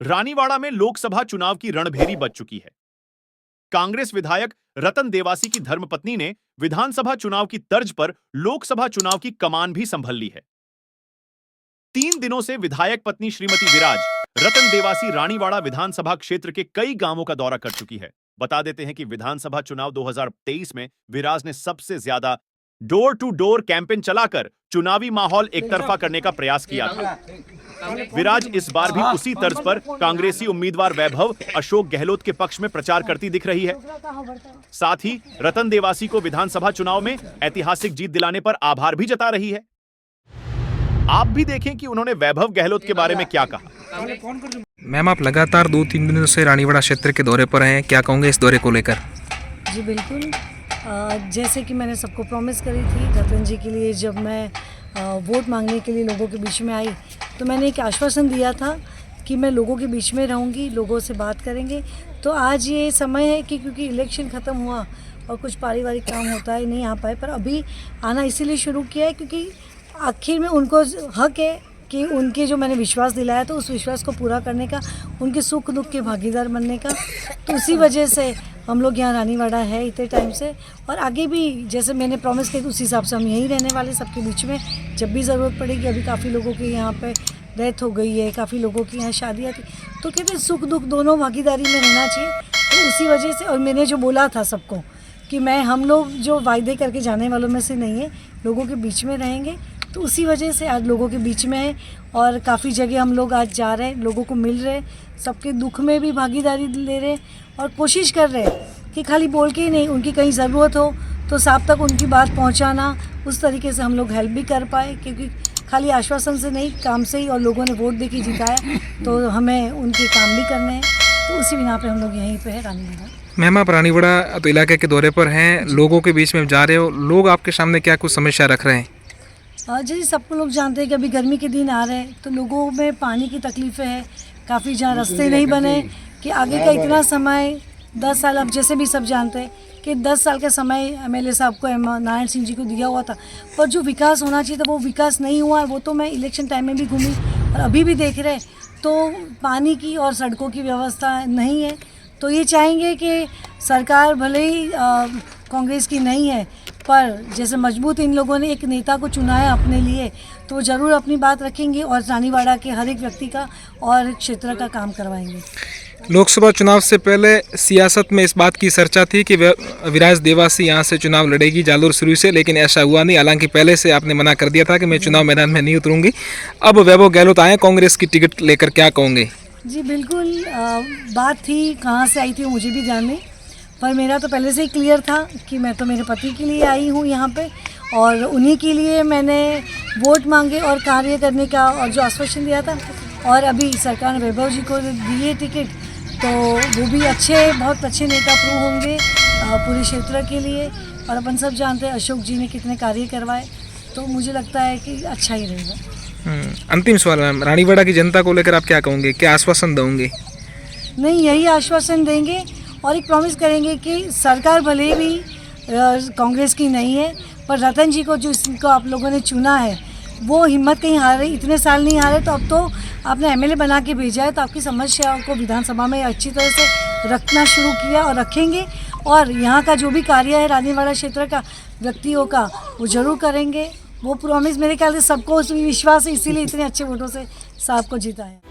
रानीवाड़ा में लोकसभा चुनाव की रणभेरी बज चुकी है। कांग्रेस विधायक रतन देवासी की धर्मपत्नी ने विधानसभा चुनाव की तर्ज पर लोकसभा चुनाव की कमान भी संभल ली है। 3 दिनों से विधायक पत्नी श्रीमती विराज रतन देवासी रानीवाड़ा विधानसभा क्षेत्र के कई गांवों का दौरा कर चुकी है। बता देते हैं कि विधानसभा चुनाव 2023 में विराज ने सबसे ज्यादा डोर टू डोर कैंपेन चलाकर चुनावी माहौल एकतरफा करने का प्रयास किया था। विराज इस बार भी उसी तर्ज पर कांग्रेसी उम्मीदवार वैभव अशोक गहलोत के पक्ष में प्रचार करती दिख रही है। साथ ही रतन देवासी को विधानसभा चुनाव में ऐतिहासिक जीत दिलाने पर आभार भी जता रही है। आप भी देखें कि उन्होंने वैभव गहलोत के बारे में क्या कहा। मैम, आप लगातार 2-3 दिनों से रानीवाड़ा क्षेत्र के दौरे पर हैं, क्या कहोगे इस दौरे को लेकर? जी बिल्कुल, जैसे कि मैंने सबको प्रॉमिस करी थी रतन जी के लिए, जब मैं वोट मांगने के लिए लोगों के बीच में आई तो मैंने एक आश्वासन दिया था कि मैं लोगों के बीच में रहूंगी, लोगों से बात करेंगे। तो आज ये समय है कि क्योंकि इलेक्शन ख़त्म हुआ और कुछ पारिवारिक काम होता है, नहीं आ पाए, पर अभी आना इसीलिए शुरू किया है क्योंकि आखिर में उनको हक है कि उनके जो मैंने विश्वास दिलाया तो उस विश्वास को पूरा करने का, उनके सुख दुख के भागीदार बनने का। तो उसी वजह से हम लोग यहाँ रानीवाड़ा है इतने टाइम से, और आगे भी जैसे मैंने प्रॉमिस किया उस हिसाब से हम यहीं रहने वाले, सबके बीच में जब भी ज़रूरत पड़ेगी। अभी काफ़ी लोगों के यहाँ पे डेथ हो गई है, काफ़ी लोगों की यहाँ शादियाँ थी, तो कहते हैं सुख दुख दोनों भागीदारी में रहना चाहिए। तो उसी वजह से, और मैंने जो बोला था सबको कि हम लोग जो वायदे करके जाने वालों में से नहीं है, लोगों के बीच में रहेंगे, तो उसी वजह से आज लोगों के बीच में है। और काफ़ी जगह हम लोग आज जा रहे हैं, लोगों को मिल रहे हैं, सबके दुख में भी भागीदारी ले रहे हैं और कोशिश कर रहे हैं कि खाली बोल के ही नहीं, उनकी कहीं ज़रूरत हो तो साहब तक उनकी बात पहुंचाना, उस तरीके से हम लोग हेल्प भी कर पाए, क्योंकि खाली आश्वासन से नहीं, काम से ही। और लोगों ने वोट दे के जिताया तो हमें उनके काम भी करने हैं, तो उसी बिना पर हम लोग यहीं पर है रानीवाड़ा। मैम, आप रानीवाड़ा तो इलाके के दौरे पर हैं, लोगों के बीच में जा रहे हो, लोग आपके सामने क्या कुछ समस्या रख रहे हैं? जैसे सबको लोग जानते हैं कि अभी गर्मी के दिन आ रहे हैं, तो लोगों में पानी की तकलीफ़ें हैं, काफ़ी जहाँ रास्ते नहीं बने, कि आगे का इतना समय 10 साल, अब जैसे भी सब जानते हैं कि 10 साल का समय MLA साहब को, नारायण सिंह जी को दिया हुआ था, पर जो विकास होना चाहिए था वो विकास नहीं हुआ है। वो तो मैं इलेक्शन टाइम में भी घूमी और अभी भी देख रहे, तो पानी की और सड़कों की व्यवस्था नहीं है। तो ये चाहेंगे कि सरकार भले ही कांग्रेस की नहीं है, पर जैसे मजबूत इन लोगों ने एक नेता को चुना है अपने लिए, तो वो ज़रूर अपनी बात रखेंगे और रानीवाड़ा के हर एक व्यक्ति का और क्षेत्र का काम करवाएंगे। लोकसभा चुनाव से पहले सियासत में इस बात की चर्चा थी कि विराज देवासी यहाँ से चुनाव लड़ेगी जालोर शुरू से, लेकिन ऐसा हुआ नहीं। हालांकि पहले से आपने मना कर दिया था कि मैं चुनाव मैदान में नहीं उतरूंगी। अब वैभव गहलोत आए कांग्रेस की टिकट लेकर, क्या कहोगे? जी बिल्कुल, बात थी, कहाँ से आई थी मुझे भी जाननी, पर मेरा तो पहले से ही क्लियर था कि मैं तो मेरे पति के लिए आई हूँ यहाँ पे, और उन्हीं के लिए मैंने वोट मांगे और कार्य करने का और जो आश्वासन दिया था। और अभी सरकार ने वैभव जी को दी है टिकट, तो वो भी बहुत अच्छे नेता प्रूव होंगे पूरे क्षेत्र के लिए। और अपन सब जानते हैं अशोक जी ने कितने कार्य करवाए, तो मुझे लगता है कि अच्छा ही रहेगा। अंतिम सवाल मैम, रानीवाड़ा की जनता को लेकर आप क्या कहोगे, क्या आश्वासन दोगे? नहीं, यही आश्वासन देंगे और एक प्रॉमिस करेंगे कि सरकार भले भी कांग्रेस की नहीं है, पर रतन जी को जो इसको आप लोगों ने चुना है, वो हिम्मत कहीं हार रही, इतने साल नहीं हारे, तो अब तो आपने MLA बना के भेजा है, तो आपकी समस्याओं को विधानसभा में अच्छी तरह से रखना शुरू किया और रखेंगे। और यहाँ का जो भी कार्य है रानीवाड़ा क्षेत्र का, व्यक्तियों का, वो ज़रूर करेंगे। वो प्रॉमिस मेरे ख्याल से सबको विश्वास है, इसीलिए इतने अच्छे वोटों से साहब को जीता है।